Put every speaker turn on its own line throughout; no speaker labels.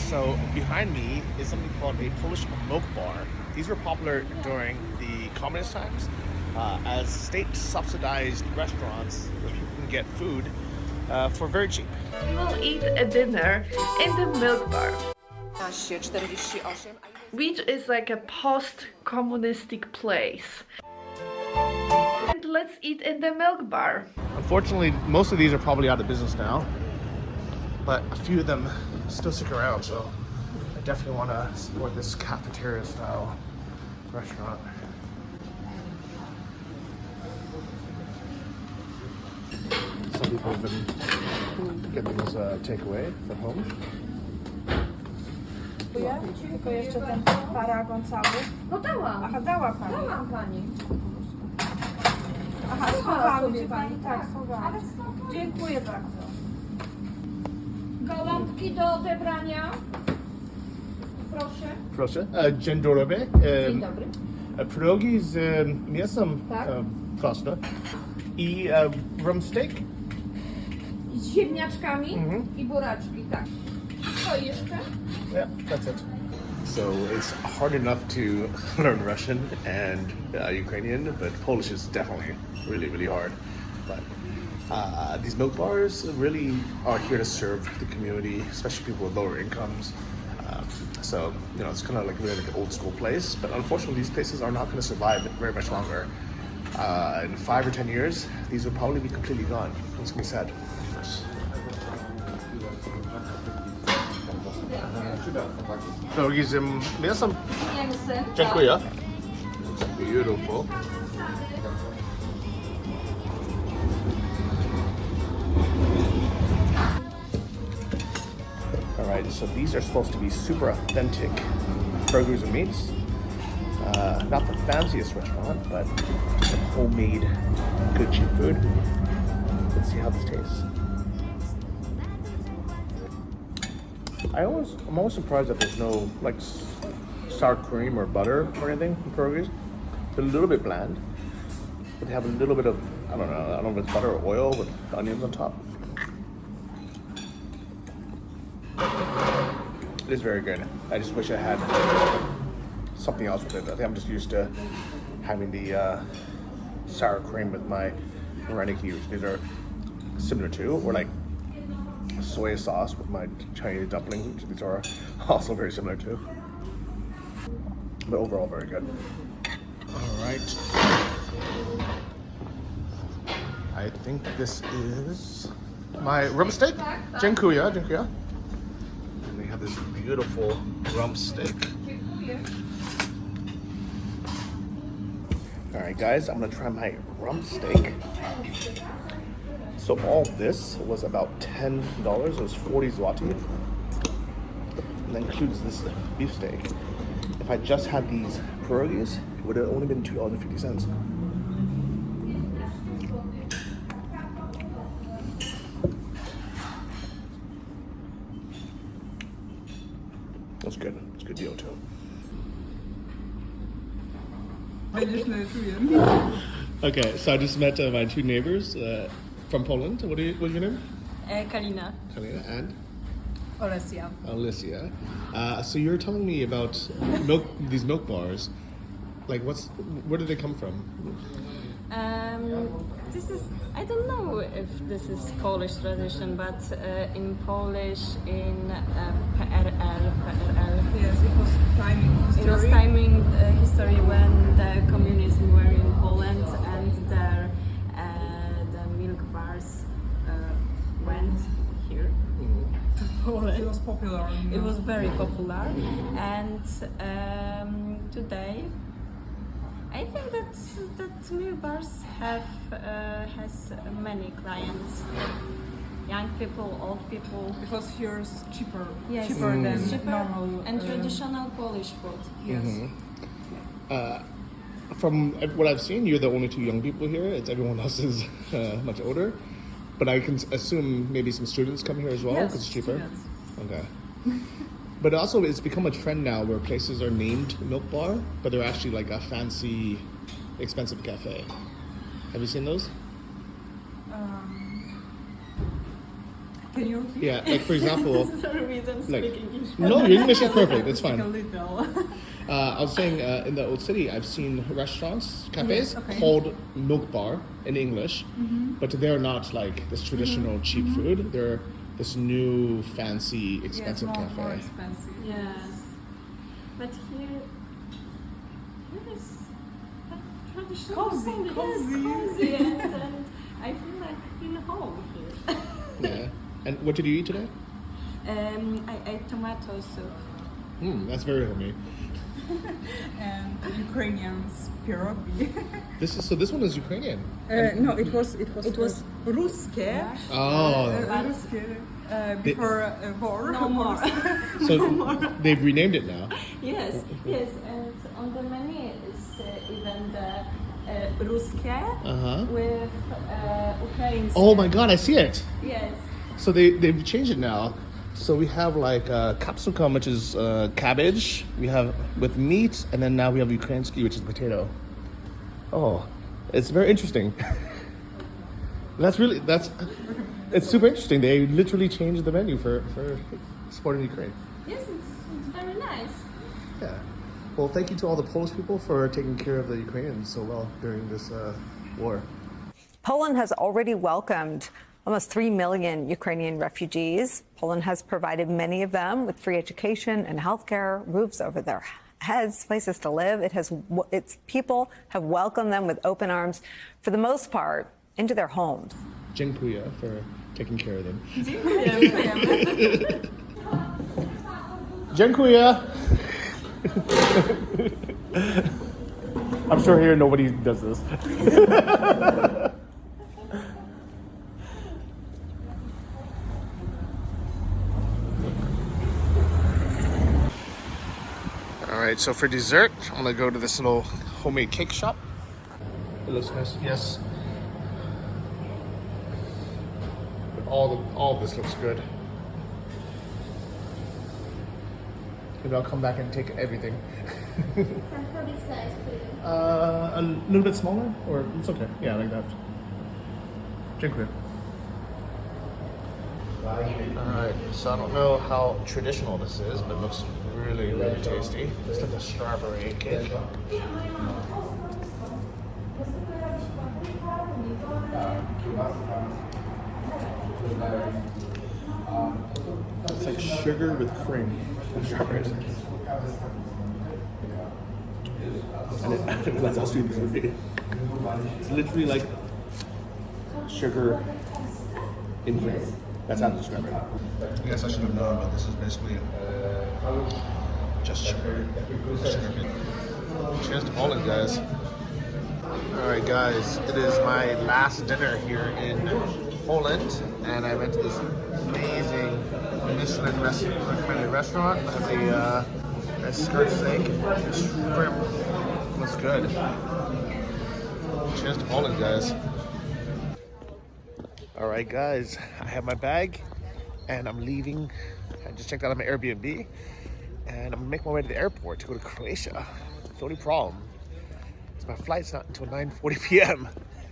So behind me is something called a Polish milk bar. These were popular during the communist times as state-subsidized restaurants where people can get food for very cheap.
We will eat a dinner in the milk bar, which is like a post-communistic place. And let's eat in the milk bar.
Unfortunately, most of these are probably out of business now, but a few of them still stick around, so I definitely want to support this cafeteria-style restaurant. Some people have been getting this takeaway from home.
Tylko jeszcze ten paragon cały.
No dałam.
Aha, dała pani.
Dałam pani.
Aha, schowałam cię pani. Tak, schowałam. Dziękuję bardzo.
Gołąbki do odebrania. Proszę.
Proszę. Dzień dobry.
Dzień dobry.
Pierogi z mięsem
Tak.
proste i rum steak.
Z ziemniaczkami i buraczki, tak. Co jeszcze?
Yeah, that's it. So it's hard enough to learn Russian and Ukrainian, but Polish is definitely really hard. But these milk bars really are here to serve the community, especially people with lower incomes. So, you know, it's kind of like really like an old school place, but unfortunately these places are not going to survive very much longer. In 5 or 10 years, these will probably be completely gone. It's going to be sad. Pierogi z mięsem.
Mięsem.
Dziękuję. Beautiful. Alright, so these are supposed to be super authentic burgers and meats. Not the fanciest restaurant, but some homemade, good cheap food. Let's see how this tastes. I'm always surprised that there's no like sour cream or butter or anything in pierogies. They're a little bit bland, but they have a little bit of, I don't know if it's butter or oil with onions on top. It is very good. I just wish I had something else with it. I think I'm just used to having the sour cream with my Reniki, which these are similar to, or like soy sauce with my Chinese dumplings, which these are also very similar to. But overall, very good. All right. I think this is my rump steak. Dziękuję, dziękuję. And they have this beautiful rump steak. All right, guys, I'm gonna try my rump steak. So all this was about $10. It was 40 zloty. And that includes this beef steak. If I just had these pierogies, it would have only been $2.50. That's good. It's a good deal too. Okay, so I just met my two neighbors from Poland. What's your name?
Kalina.
Kalina and
Olesia.
Alicia. So you're telling me about these milk bars. Like, where did they come from?
This is, I don't know if this is Polish tradition, but in Polish, in PRL.
Yes, it was timing history.
It was timing history when the communism were in Poland and there the milk bars went here to Poland.
It was popular.
It was very popular, and today I think that milk bars has many clients, young people, old people.
Because here is cheaper.
Yes,
Cheaper than
cheaper
normal.
and traditional Polish food.
Yes.
From what I've seen, you're the only two young people here. Everyone else is much older. But I can assume maybe some students come here as well because it's cheaper.
Students.
Okay. But also, it's become a trend now where places are named Milk Bar, but they're actually like a fancy, expensive cafe. Have you seen those?
Can you repeat?
Yeah, like for example,
Sorry, we don't
like
speak English.
no, your English is perfect. It's
Speak a
fine.
little.
I was saying in the old city, I've seen restaurants, cafes
Yes, okay.
called milk bar in English, but they're not like this traditional cheap food. They're this new fancy expensive
Yes,
cafe.
more expensive.
Yes. But here is a traditional
Cozy,
food.
cozy.
Yes, cozy. And I feel like in home here.
Yeah. And what did you eat today?
I ate tomato soup.
That's very homey.
And Ukrainians pierogi.
This one is Ukrainian.
No, it was Ruske.
Oh,
Ruske. Before war.
No more.
so they've renamed it now.
Yes, yes. And on the menu is even the Ruske with Ukrainian.
Oh my God, I see it.
Yes.
So they've changed it now. So we have like kapsuka, which is cabbage. We have with meat, and then now we have ukrainsky, which is potato. Oh, it's very interesting. It's super interesting. They literally changed the menu for supporting Ukraine.
Yes, it's very nice.
Yeah. Well, thank you to all the Polish people for taking care of the Ukrainians so well during this war.
Poland has already welcomed almost 3 million Ukrainian refugees. Poland has provided many of them with free education and healthcare, roofs over their heads, places to live. Its people have welcomed them with open arms, for the most part, into their homes.
Dziękuję for taking care of them. Dziękuję. I'm sure here nobody does this. All right, so for dessert, I'm gonna go to this little homemade cake shop. It looks nice. Yes. All of this looks good. Maybe I'll come back and take everything. A little bit smaller, or it's okay. Yeah, like that. Dziękuję. Alright, so I don't know how traditional this is, but it looks really, really tasty. It's like a strawberry cake. It's like sugar with cream and strawberries. I didn't realize how sweet this would be. It's literally like sugar in cream. That's how to describe it. I guess I should have known, but this is basically just sugar. Cheers to Poland, guys. Alright guys, it is my last dinner here in Poland, and I went to this amazing Michelin recommended restaurant. It has a skirt steak, shrimp. Looks good. Cheers to Poland, guys. Alright guys, I have my bag and I'm leaving. I just checked out on my Airbnb and I'm gonna make my way to the airport to go to Croatia. The only problem is my flight's not until 9:40 p.m.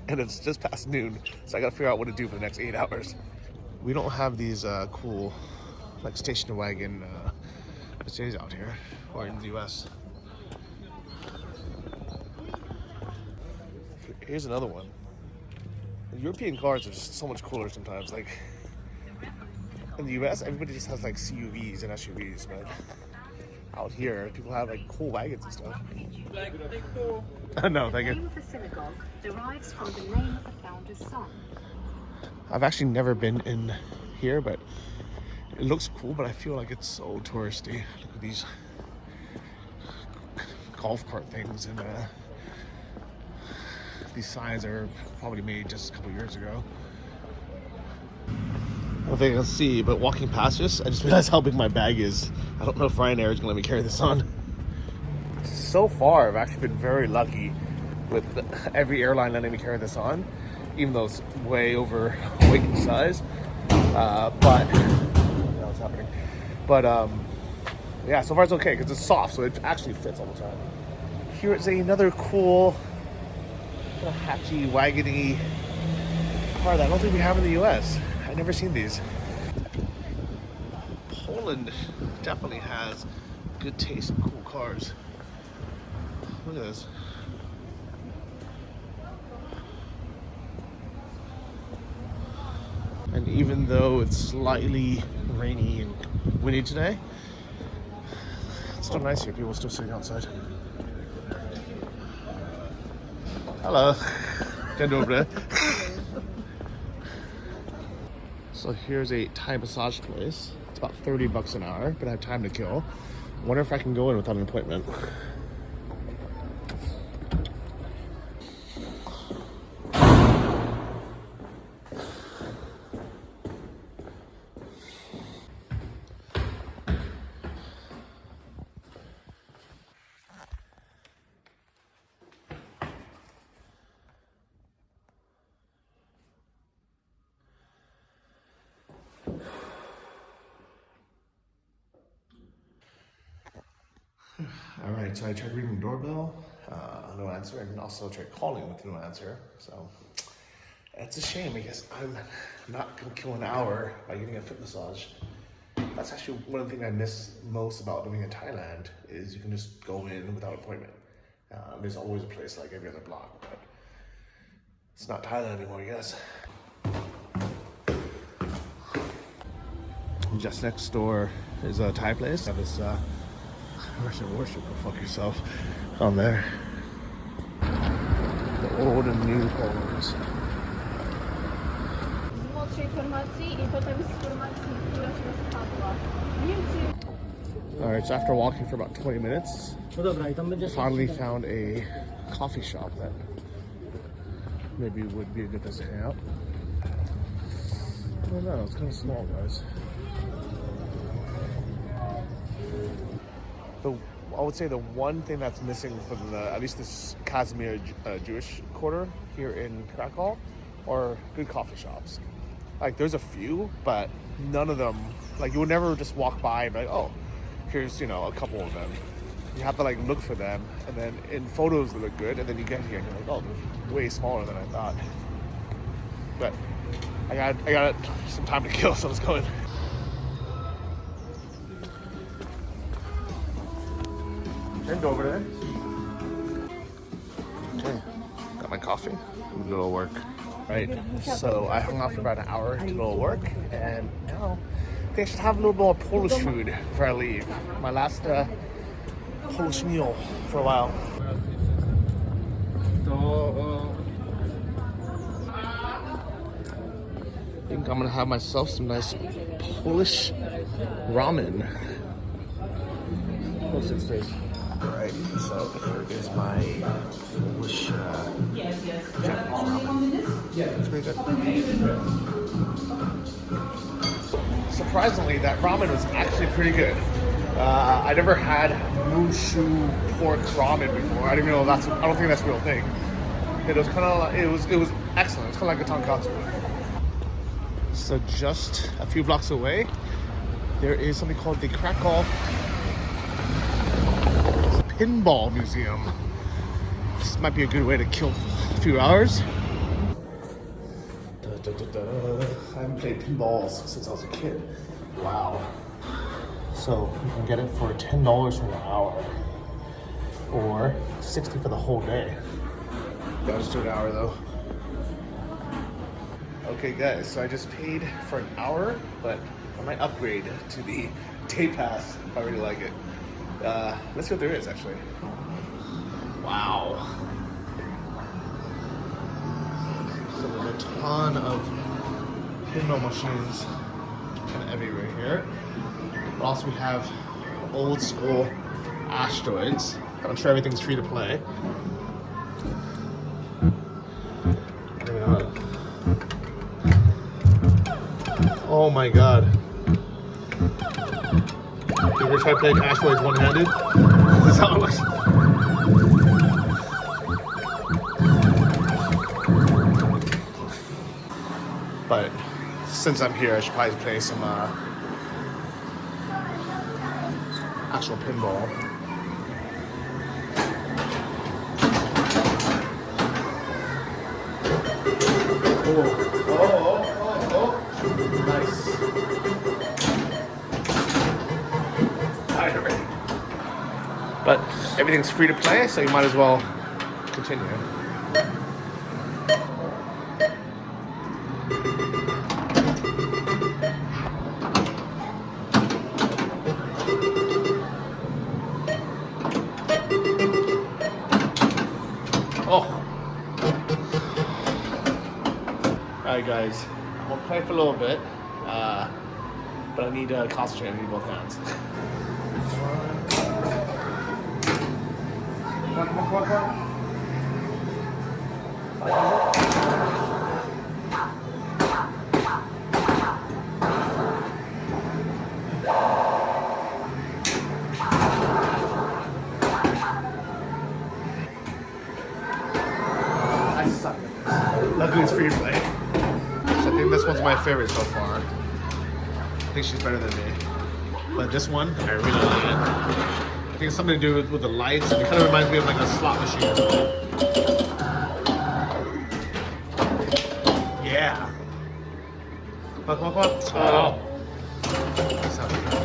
and it's just past noon, so I gotta figure out what to do for the next 8 hours. We don't have these cool like station wagon stays out here or in the US. Here's another one. The European cars are just so much cooler sometimes. Like in the US, everybody just has like CUVs and SUVs, but out here, people have like cool wagons and stuff. No, thank you.
The name of the synagogue derives from the name of the founder's son.
I've actually never been in here, but it looks cool, but I feel like it's so touristy. Look at these golf cart things, and these signs are probably made just a couple years ago. I don't think I can see, but walking past this, I just realized how big my bag is. I don't know if Ryanair is gonna let me carry this on. So far, I've actually been very lucky with every airline letting me carry this on, even though it's way over weight in size. But what's happening? But yeah, so far it's okay because it's soft, so it actually fits all the time. Here is another cool, kind of hatchy, wagony car that I don't think we have in the US. I've never seen these. Poland definitely has good taste in cool cars. Look at this. And even though it's slightly rainy and windy today, it's still nice here. People are still sitting outside. Hello. Dzień dobry. So here's a Thai massage place. It's about $30 an hour, but I have time to kill. Wonder if I can go in without an appointment. All right, so I tried ringing the doorbell, no answer, and also tried calling with no answer. So it's a shame. I guess I'm not gonna kill an hour by getting a foot massage. That's actually one of the things I miss most about living in Thailand is you can just go in without appointment. There's always a place like every other block, but it's not Thailand anymore, I guess. Just next door is a Thai place. Have this Russian worship, go fuck yourself on there. The old and new homes. Alright, so after walking for about 20 minutes, finally found a coffee shop that maybe would be a good place to hang out. I don't know, it's kind of small, guys. I would say the one thing that's missing from the, at least this Kazimir Jewish quarter here in Krakow, are good coffee shops. Like there's a few, but none of them, like you would never just walk by and be like, oh, here's, you know, a couple of them. You have to like look for them, and then in photos they look good, and then you get here and you're like, oh, they're way smaller than I thought. But I got some time to kill, so let's go in. And over there. Okay, got my coffee. I'm gonna go to work. Right, so I hung out for about an hour to go to work, and now I think I should have a little more Polish food before I leave. My last Polish meal for a while. I think I'm gonna have myself some nice Polish ramen. What's its face? Alright, so here is my Polish ramen. It's pretty good. Surprisingly, that ramen was actually pretty good. I never had mushu pork ramen before. I didn't know I don't think that's a real thing. It was kind of, it was excellent. It's kind of like a tonkatsu. So just a few blocks away, there is something called the Krakow Pinball Museum. This might be a good way to kill a few hours. I haven't played pinballs since I was a kid. Wow. So you can get it for $10 for an hour, or $60 for the whole day. Gotta just do an hour though. Okay guys, so I just paid for an hour, but I might upgrade to the day pass if I really like it. Let's see what there is actually. Wow. So there's a ton of pinball machines kind of everywhere here. But also we have old school asteroids. I'm sure everything's free to play. Oh my god. You ever try playing asteroids one-handed? That's how it looks. But since I'm here, I should probably play some actual pinball. Oh, nice. ever. But everything's free to play, so you might as well continue. Oh. Alright guys, I'm gonna play for a little bit, but I need to concentrate on both hands. Come on. I suck at this. Luckily it's free to play. So I think this one's my favorite so far. I think she's better than me. But this one, I really like it. I think it's something to do with the lights, and it kind of reminds me of like a slot machine. Yeah. Come on. Oh. That's how we go.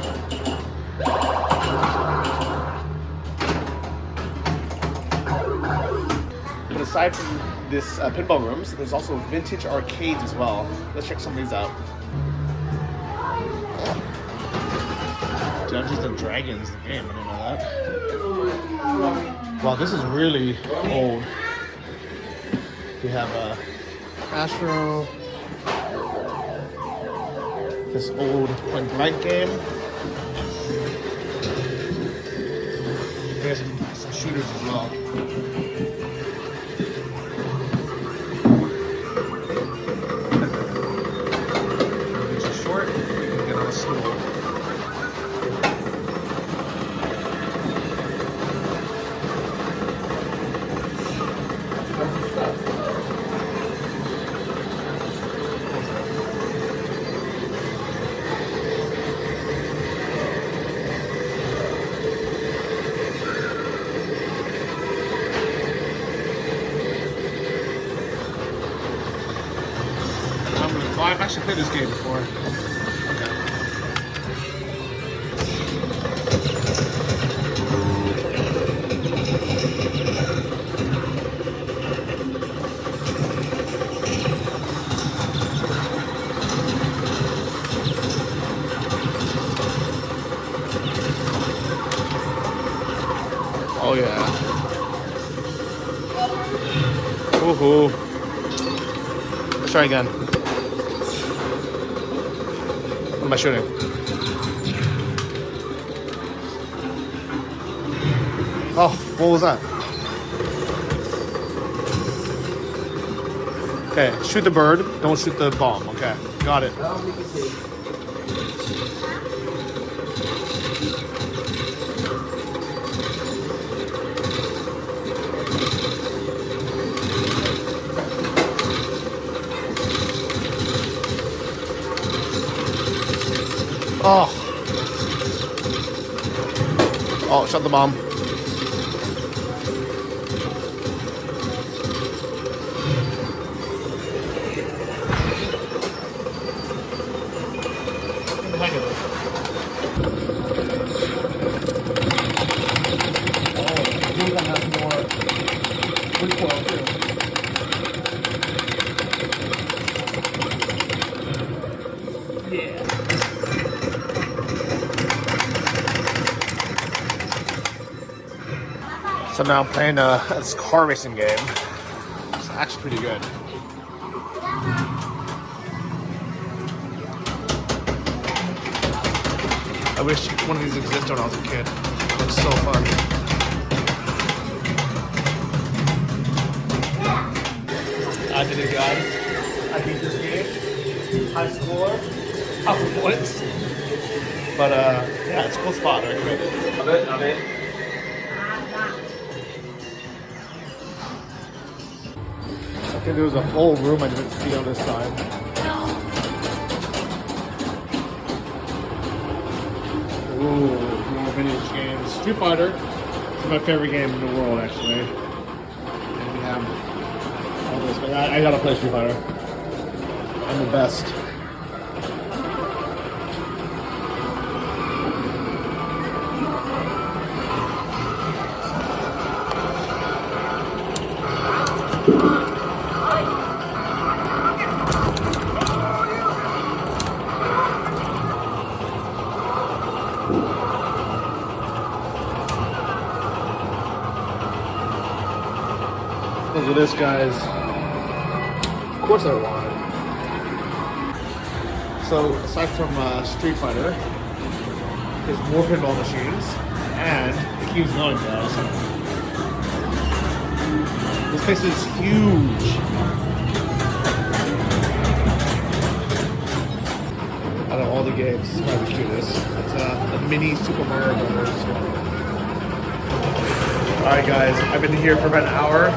But aside from this pinball rooms, there's also vintage arcades as well. Let's check some of these out. Dungeons and Dragons, the game, I didn't know that. Wow, this is really old. We have Astro, this old Point Blank game. There's some shooters as well. It's a short, you can get on a stool. Oh, I've actually played this game before. Okay. Oh yeah. Woohoo. Let's try again. What am I shooting? Oh, what was that? Okay, shoot the bird, don't shoot the bomb. Okay, got it. Oh. Oh, shot the bomb. So now I'm playing this car racing game. It's actually pretty good. I wish one of these existed when I was a kid. It looks so fun. I did it, guys. I beat this game. High score, half a points. But yeah, it's a cool spot. I recommend it. Love it. I think there was a whole room I didn't see on this side. Ooh, more vintage games. Street Fighter is my favorite game in the world, actually. And we have all this, but I gotta play Street Fighter. I'm the best. Look at this, guys. Of course I won. So, aside from Street Fighter, there's more pinball machines, and it keeps going, guys. This place is huge. Out of all the games, this is probably the cutest. It's a mini Super Mario Brothers. Alright guys, I've been here for about an hour.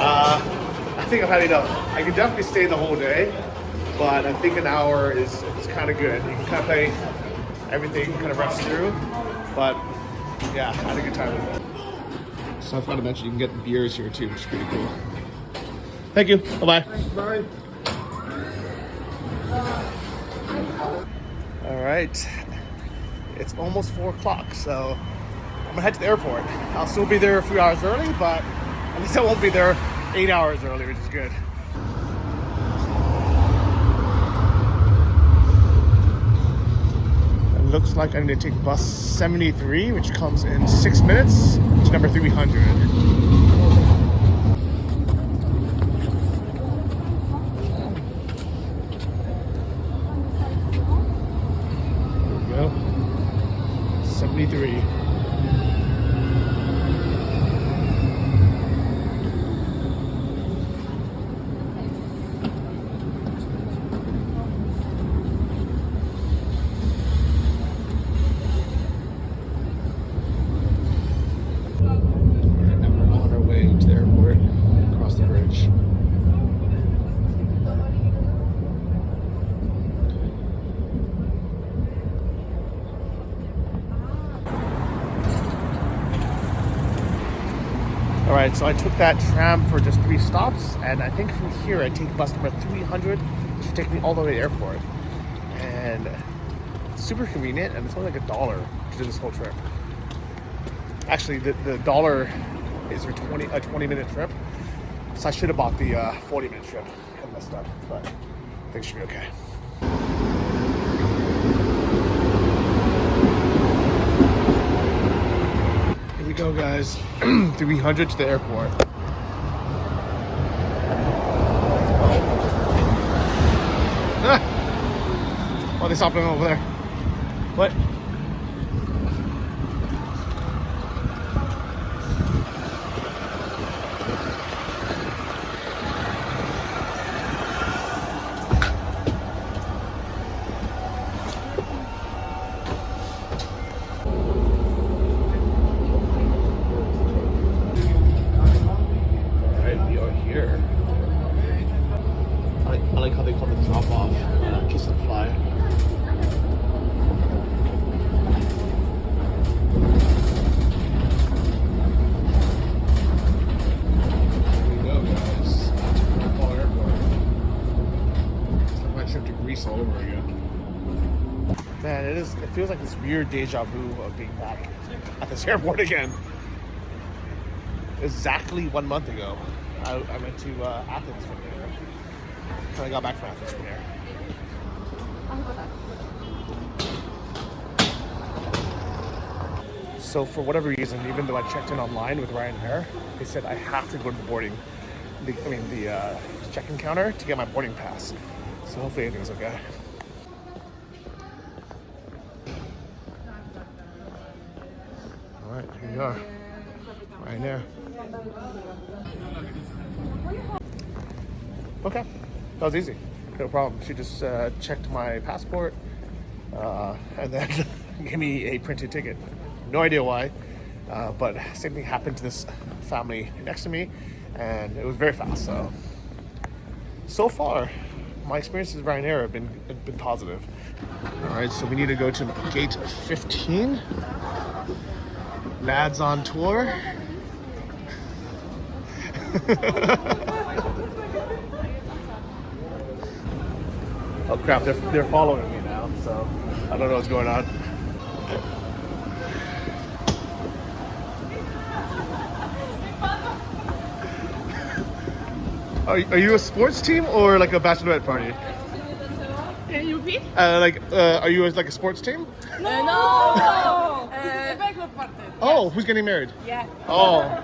I think I've had enough. I could definitely stay the whole day, but I think an hour is kind of good. You can kind of play everything, kind of rush through, but yeah, I had a good time with it. So I forgot to mention you can get beers here too, which is pretty cool. Thank you. Bye-bye. Bye. All right, it's almost 4 o'clock, so I'm gonna head to the airport. I'll still be there a few hours early, but at least I won't be there 8 hours early, which is good. It looks like I'm gonna take bus 73, which comes in 6 minutes to number 300. There we go. 73. Alright, so I took that tram for just 3 stops, and I think from here I take bus number 300, which will take me all the way to the airport. And it's super convenient, and it's only like $1 to do this whole trip. Actually, the dollar is for a 20-minute trip, so I should have bought the 40-minute trip. I messed up, but I think it should be okay. Here we go, guys. 300 to the airport. Ah! Oh, they stopped him over there. What? I like how they call it drop off, kiss and fly. Here we go, guys. Krakow Airport. It's like my trip to Greece all over again. Man, it feels like this weird deja vu of being back at this airport again. Exactly 1 month ago, I went to Athens from there. I got back from Athens from here. So for whatever reason, even though I checked in online with Ryanair, they said I have to go to the check-in counter to get my boarding pass. So hopefully everything's okay. All right, here we are. Ryanair. Okay. That was easy, no problem. She just checked my passport and then gave me a printed ticket. No idea why, but same thing happened to this family next to me, and it was very fast. So far, my experiences with Ryanair have been positive. All right, so we need to go to gate 15. Lads on tour. Oh crap, they're following me now, so I don't know what's going on. Are you a sports team or like a bachelorette party?
Can you repeat?
Are you like a sports team?
No! It's a bachelor party.
Oh, who's getting married?
Yeah.
Oh,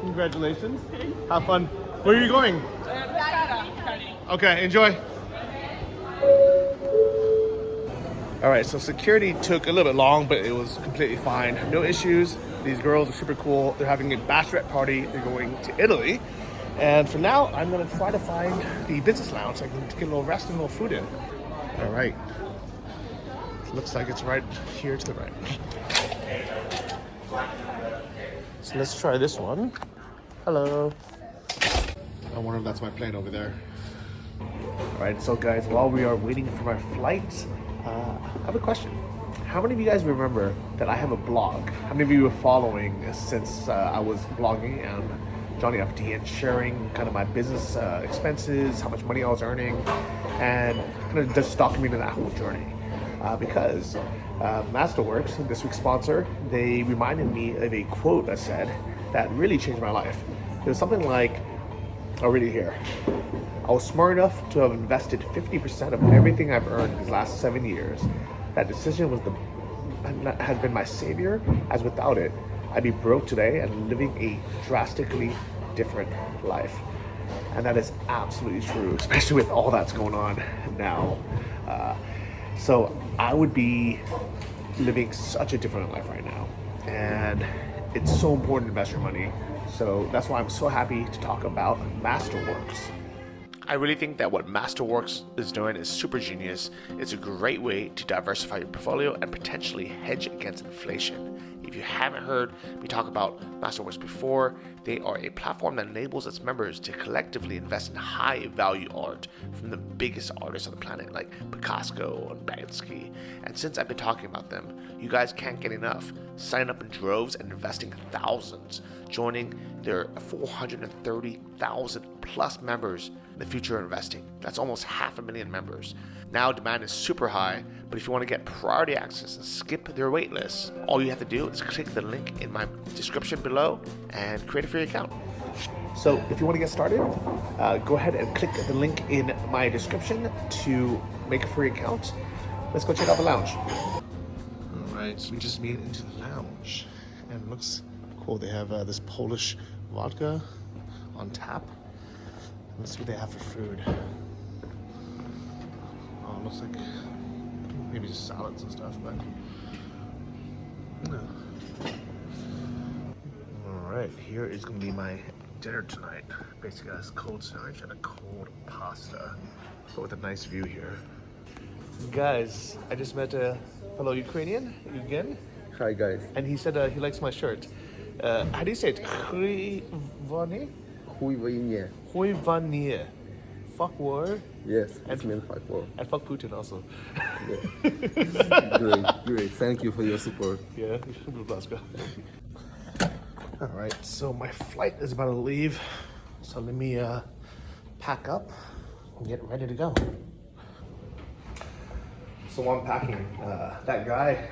congratulations. Have fun. Where are you going? Okay, enjoy. All right, so security took a little bit long, but it was completely fine. No issues. These girls are super cool. They're having a bachelorette party. They're going to Italy. And for now, I'm gonna try to find the business lounge so I can get a little rest and a little food in. All right. Looks like it's right here to the right. So let's try this one. Hello. I wonder if that's my plane over there. All right, so guys, while we are waiting for my flight, I have a question. How many of you guys remember that I have a blog? How many of you were following since I was blogging and Johnny FD and sharing kind of my business expenses, how much money I was earning, and kind of just documenting that whole journey? Because Masterworks, this week's sponsor, they reminded me of a quote I said that really changed my life. It was something like, I'll read it here. I was smart enough to have invested 50% of everything I've earned these last 7 years. That decision has been my savior, as without it, I'd be broke today and living a drastically different life. And that is absolutely true, especially with all that's going on now. So I would be living such a different life right now. And it's so important to invest your money. So that's why I'm so happy to talk about Masterworks. I really think that what Masterworks is doing is super genius. It's a great way to diversify your portfolio and potentially hedge against inflation. If you haven't heard me talk about Masterworks before, they are a platform that enables its members to collectively invest in high value art from the biggest artists on the planet like Picasso and Banksy. And since I've been talking about them, you guys can't get enough. Signing up in droves and investing thousands, joining their 430,000 plus members in the future of investing. That's almost 500,000 members. Now demand is super high, but if you want to get priority access and skip their wait list, all you have to do is click the link in my description below and create a free account. So if you want to get started, go ahead and click the link in my description to make a free account. Let's go check out the lounge. All right, so we just made it into the lounge and it looks cool. They have this Polish vodka on tap. Let's see what they have for food. Oh, it looks like maybe just salads and stuff, but no. All right, here is gonna be my dinner tonight. Basically, a cold sandwich and a cold pasta, but with a nice view here. Guys, I just met a fellow Ukrainian again.
Hi guys.
And he said he likes my shirt. How do you say it? Huivani?
Huivanie.
Huivanie. Fuck war.
Yes,
And-
it means fuck war.
And fuck Putin also.
Great. Thank you for your support.
Yeah, let's go. All right, so my flight is about to leave. So let me pack up and get ready to go. So while I'm packing, that guy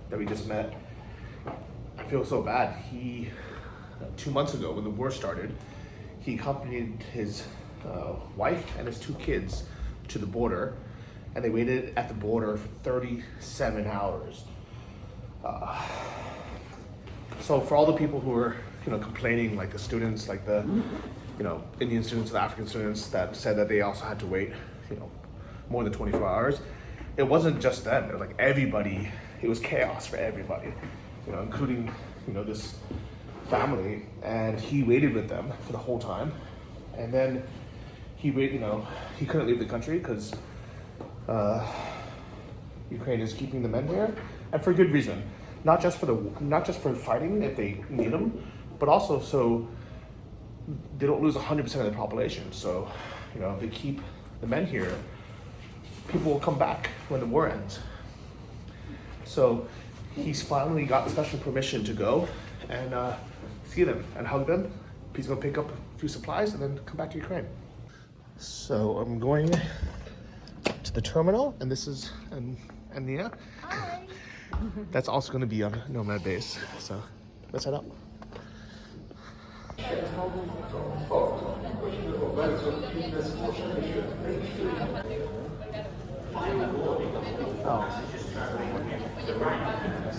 that we just met, I feel so bad. He, 2 months ago when the war started, he accompanied his wife and his 2 kids to the border, and they waited at the border for 37 hours. So for all the people who are, complaining, like the students, like the, Indian students, the African students that said that they also had to wait, more than 24 hours, it wasn't just them. It was like everybody. It was chaos for everybody, including, this family. And he waited with them for the whole time, and then he couldn't leave the country because Ukraine is keeping the men here, and for good reason. Not just for fighting if they need them, but also so they don't lose 100% of the population. So, if they keep the men here, people will come back when the war ends. So he's finally got special permission to go and see them and hug them. He's gonna pick up a few supplies and then come back to Ukraine. So I'm going to the terminal, and this is Ania. Hi. That's also gonna be on Nomad base. So let's head up.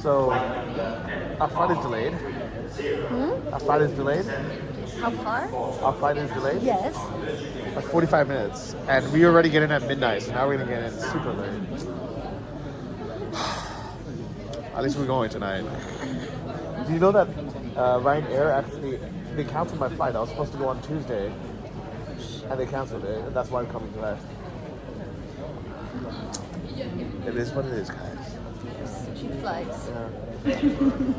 So, our flight is delayed. Our flight is delayed.
How far?
Our flight is delayed.
Yes.
Like 45 minutes. And we already get in at midnight, so now we're gonna get in super late. At least we're going tonight. Do you know that Ryanair actually, they canceled my flight. I was supposed to go on Tuesday, and they canceled it, and that's why I'm coming today. It is what it is, guys.
Cheap flights.
Yeah.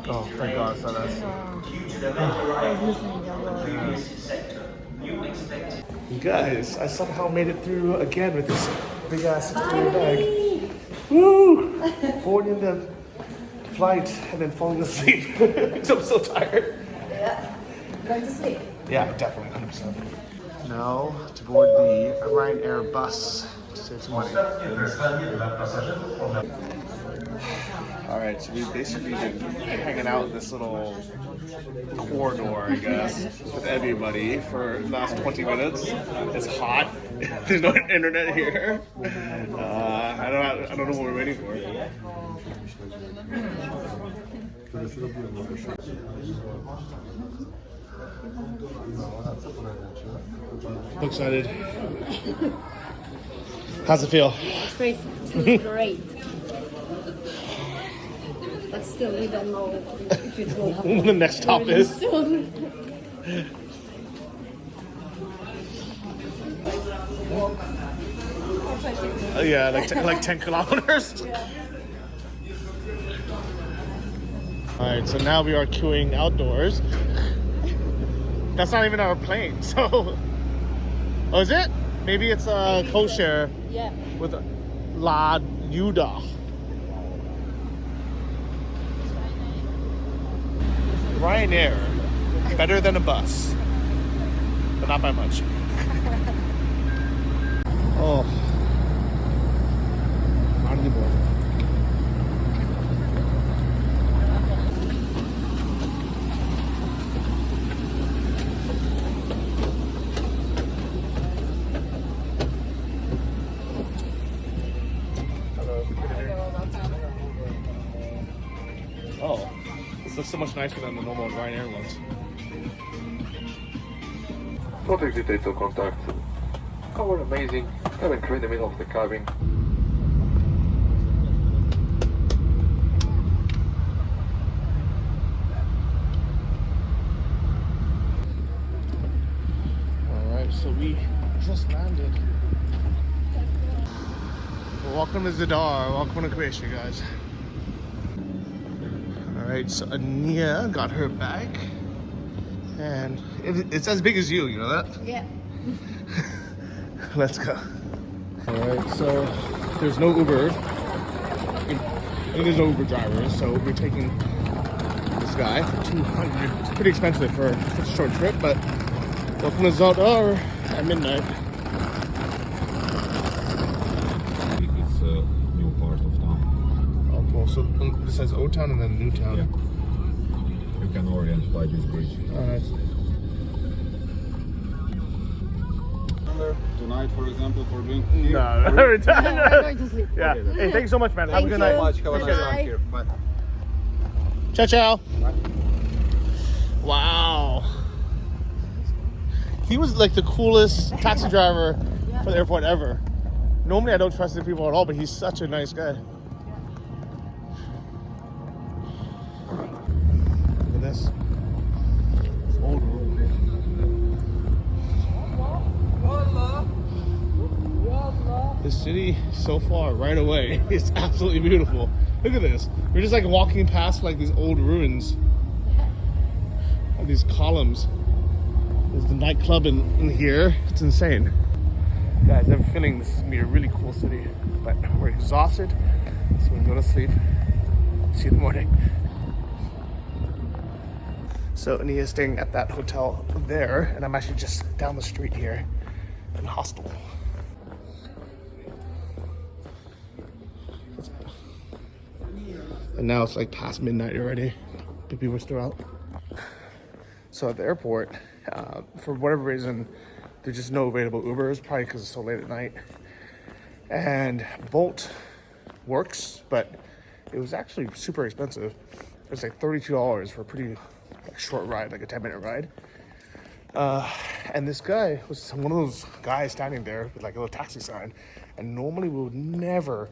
Oh, thank God, so that's... Guys, I somehow made it through again with this big ass 60-kilo bag. Woo! Boarding the flight and then falling asleep. I'm so tired.
Yeah. Going to sleep?
Yeah, definitely, 100%. Now to board the Ryanair bus to save some money. Alright, so we've basically been hanging out in this little corridor, I guess, with everybody for the last 20 minutes. It's hot. There's no internet here. I don't know what we're waiting for. I'm excited. How's it feel?
It's great. It's great. But still, we don't know if it will happen.
When the next stop is.
Soon.
Yeah, like 10 kilometers. Alright, so now we are queuing outdoors. That's not even our plane, so... Oh, is it? Maybe it's a co-share with La Yuda. Ryanair, better than a bus, but not by much. Oh, finally boarded. Oh, this looks so much nicer than the normal Ryanair ones.
Don't hesitate to contact. Our amazing cabin crew in the middle of the cabin.
Alright, so we just landed. Welcome to Zadar. Welcome to Croatia, guys. Alright, so Ania got her bag. And it's as big as you know that?
Yeah.
Let's go. Alright, so there's no Uber. There's no Uber drivers, so we're taking this guy for 200. It's pretty expensive for such a short trip, but welcome to Zadar at midnight.
It's a new part of town.
Oh, cool. So this says Old Town and then New Town.
Yeah. You can orient by this bridge.
Oh, nice.
Tonight, for example, for being here.
No, every time.
I'm going to sleep.
Yeah. Hey, thank you so much, man. Have a good night.
Have a nice time here. Bye.
Ciao, ciao. Wow. He was like the coolest taxi driver for the airport ever. Normally I don't trust the people at all, but he's such a nice guy. Look at this. It's old room. The city so far right away is absolutely beautiful. Look at this. We're just like walking past like these old ruins. Of these columns. There's the nightclub in here. It's insane. Guys, I'm feeling this is gonna be a really cool city, but we're exhausted, so we can go to sleep. See you in the morning. So Ania's staying at that hotel there, and I'm actually just down the street here in the hostel. And now it's like past midnight already, but people are still out. So at the airport, for whatever reason, there's just no available Ubers, probably because it's so late at night. And Bolt works, but it was actually super expensive. It was like $32 for a pretty short ride, like a 10-minute ride. And this guy was one of those guys standing there with like a little taxi sign. And normally we would never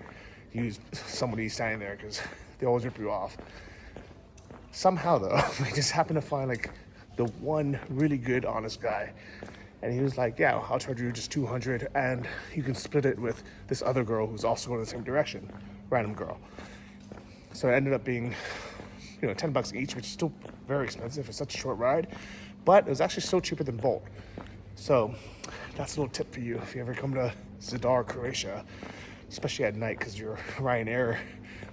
use somebody standing there because they always rip you off. Somehow though, we just happened to find like the one really good, honest guy. And he was like, yeah, I'll charge you just 200 and you can split it with this other girl who's also going in the same direction. Random girl. So it ended up being, you know, $10 each, which is still very expensive for such a short ride. But it was actually still cheaper than Bolt. So that's a little tip for you if you ever come to Zadar, Croatia, especially at night because your Ryanair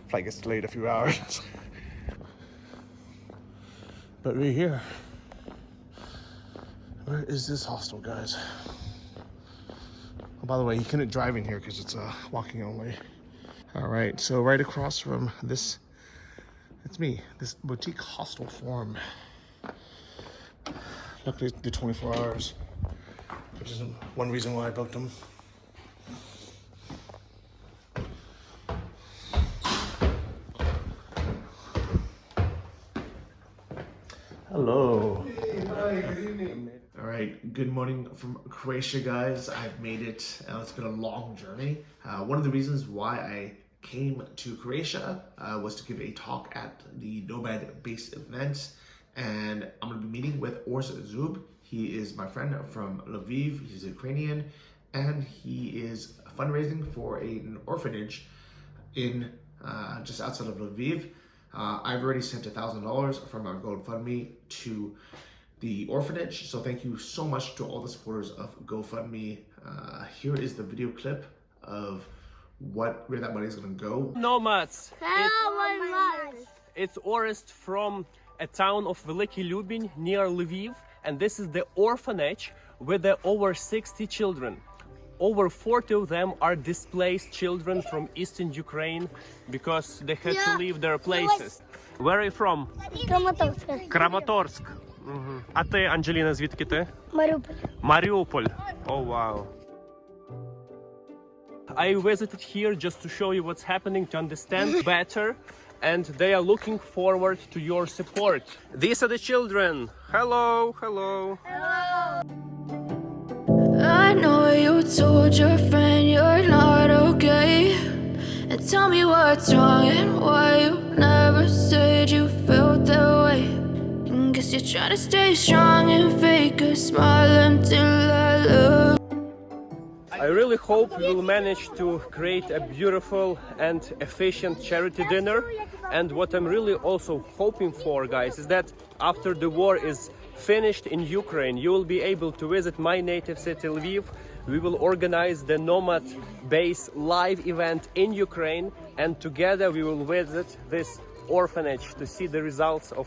flight gets delayed a few hours. But we're here. Where is this hostel, guys? Oh, by the way, you couldn't drive in here because it's walking only. All right, so right across from this, it's me, this boutique hostel form. Luckily, the 24 hours, which is one reason why I booked them. Hello.
Hey, hi, good evening.
All right, good morning from Croatia, guys. I've made it. It's been a long journey. One of the reasons why I came to Croatia was to give a talk at the Nomad Base event. And I'm going to be meeting with Ors Zub. He is my friend from Lviv. He's Ukrainian. And he is fundraising for an orphanage in just outside of Lviv. I've already sent $1,000 from our GoFundMe to the orphanage. So thank you so much to all the supporters of GoFundMe. Here is the video clip of where that money is going to go.
Nomads. It's Orest from a town of Veliki Lubin near Lviv, and this is the orphanage with over 60 children. Over 40 of them are displaced children from eastern Ukraine because they had to leave their places. Where are you from?
Краматорськ.
Краматорськ. А ти, Анджеліна, звідки ти?
Маріуполь.
Mariupol. Oh wow. I visited here just to show you what's happening, to understand better, and they are looking forward to your support. These are the children. Hello, hello.
I know you told your friend you're not okay, and tell me what's wrong and why you never said you felt that way. And guess you're trying to stay strong and fake a smile until I look.
I really hope we will manage to create a beautiful and efficient charity dinner. And what I'm really also hoping for, guys, is that after the war is finished in Ukraine, you will be able to visit my native city, Lviv. We will organize the Nomad Base live event in Ukraine, and together we will visit this orphanage to see the results of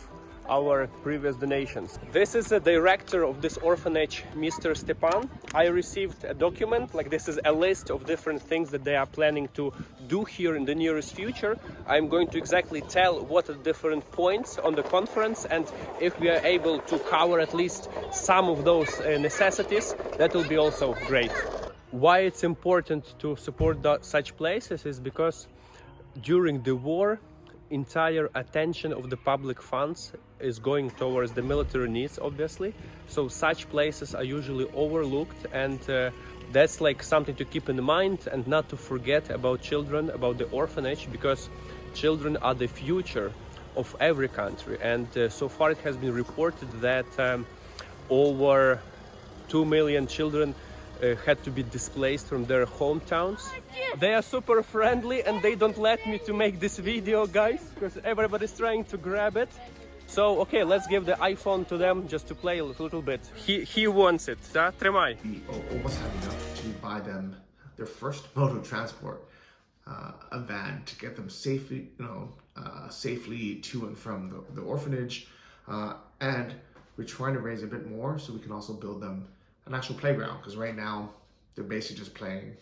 our previous donations. This is the director of this orphanage, Mr. Stepan. I received a document, like this is a list of different things that they are planning to do here in the nearest future. I'm going to exactly tell what are the different points on the conference, and if we are able to cover at least some of those necessities, that will be also great. Why it's important to support such places is because during the war, entire attention of the public funds is going towards the military needs, obviously. So such places are usually overlooked, and that's like something to keep in mind, and not to forget about children, about the orphanage, because children are the future of every country. And so far it has been reported that over 2 million children had to be displaced from their hometowns. They are super friendly and they don't let me to make this video, guys, because everybody's trying to grab it. So, okay, let's give the iPhone to them just to play a little bit. He wants it. Тримай.
We almost had enough to buy them their first mode of transport, a van, to get them safely, safely to and from the orphanage. And we're trying to raise a bit more so we can also build them an actual playground, because right now they're basically just playing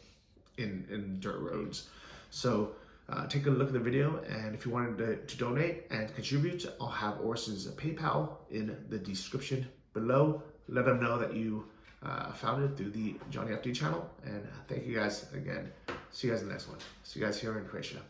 in dirt roads. So take a look at the video, and if you wanted to donate and contribute, I'll have Orson's PayPal in the description below. Let them know that you found it through the Johnny FD channel, and thank you guys again. See you guys in the next one. See you guys here in Croatia.